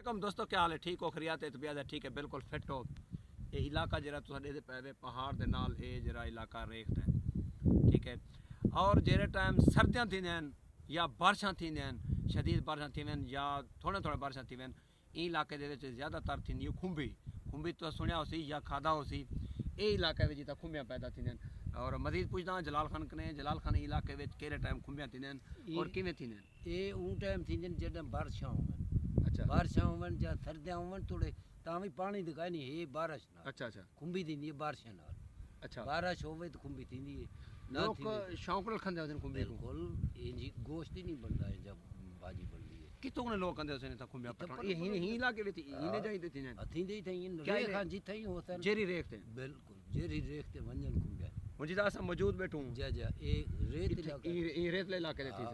कम दोस्तों क्या हाल है, ठीक हो, खरियात है, तबीयत है ठीक है, बिल्कुल फिट हो। ये इलाका जरा तुहाडे पे पहाड़ दे नाल ये जरा इलाका रेखता है, ठीक है। और जेरे टाइम सर्दियाँ थी या बारिशां थी शदीद बारिशां थी या थोड़े थोड़े बारिशां थी ई इलाके दे ज़्यादातर थी खुंबी खुंबी तो सुनिया हो सी या खादा हो सी। ये इलाके में जितना खुंबियाँ पैदा थी और मजीद पूछता जलाल खान कने जलाल खान इलाके में केरे टाइम खुंबियाँ थी और किमें थी ये उन टाइम थी जब बारिशां होवन। अच्छा बारिशां होवन या सर्दियां होवन थोड़े तावी पानी दिखाई नहीं ये बारिश ना। अच्छा अच्छा खुंबी थी ये बारिशां नाल। अच्छा बारिश होवे तो खुंबी थी नहीं लोग शौक नाल खांदे होंदे खुंबी को। बिल्कुल ये गोश्त ही नहीं बनता है जब भाजी बनती है। कितों ने लोग कंदे होसे था खुंबियां पठान ये ही इलाके में थी इने जाई थी अथी दे थी क्या रेखा जी थई होता जेरी रेखते बिल्कुल जेरी रेखते वंजन खुंबिया मुझे तो असम मौजूद बैठूं जा जा ए रेत इलाका ये रेत ले इलाके थी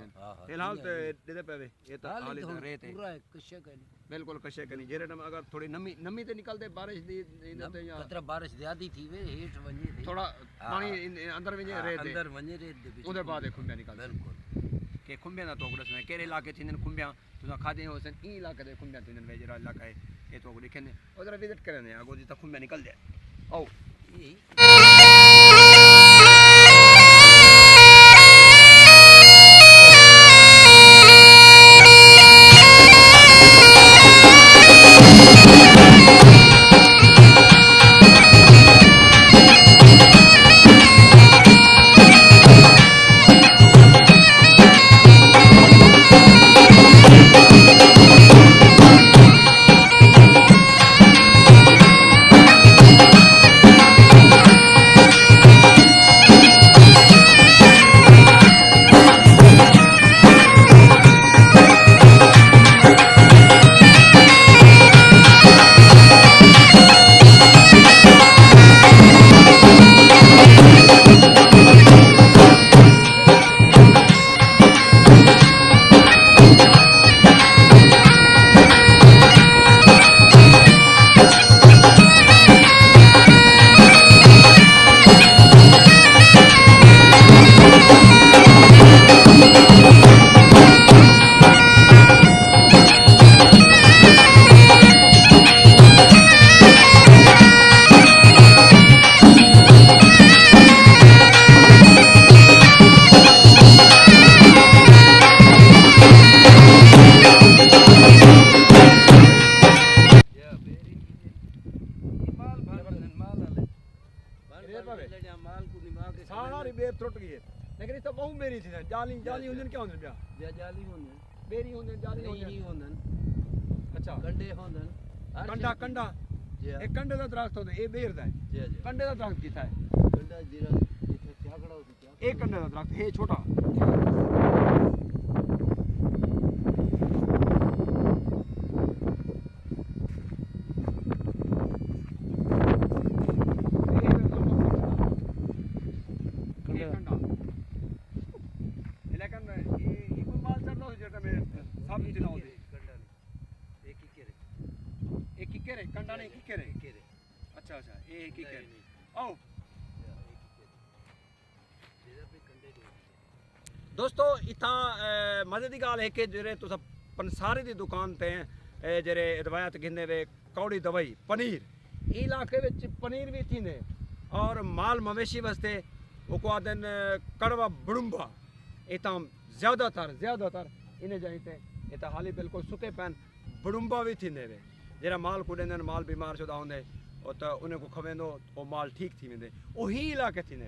फिलहाल तो दे पे ये तो हाल रेत है पूरा कशे कनी बिल्कुल कशे कनी जेरे टाइम अगर थोड़ी नमी नमी ते निकलदे बारिश दी इनते या खतरा बारिश ज्यादा थी वे हेठ वंजे थी थोड़ा पानी अंदर वंजे रेत अंदर वंजे रेत दे बीच उधर बाद खुंबियां निकल बिल्कुल के खुंबियां ना तो में केरे इलाके थी खुंबियां तुसा खादे होसन ई इलाके दे खुंबियां थी वे जरा इलाका है ये तो लिखने उधर विजिट करने आगो जी तक खुंबियां निकल जाए आओ सारी बेर टूट गई है लेकिन इस तो बहु मेरी थी जाली जाली हुंदन क्या हुंदन बिया या जाली होंदन बेरी हुंदन जाली नहीं होंदन अच्छा कंडे होंदन कंडा कंडा एक कंडे दा दरख्त होंदे ए बेर दा जी जी कंडे दा दरख्त किथा है कंडा जीरा इथे क्या खड़ा होती क्या एक कंडे दा दरख्त है छोटा कंडा नहीं की करे अच्छा अच्छा ये की करे आओ दोस्तों इतना मजे की गाल है कि जेरे तुस पंसारी की दुकान ते जेरे रवायत गिंदे वे कौड़ी दवाई पनीर इलाके विच पनीर भी थी और माल मवेशी वास्ते वो को आदन कड़वा बुड़ुम्बा इतना ज़्यादातर इन जाई ते इतना हाली बिल्कुल सुके पैन बुड़ुम्बा भी थी वे जरा माल को देंदन माल बीमार शुदा होंदे तो उन्हें को खवेंदो वो माल ठीक थी वेंदे ओही इलाके थी वे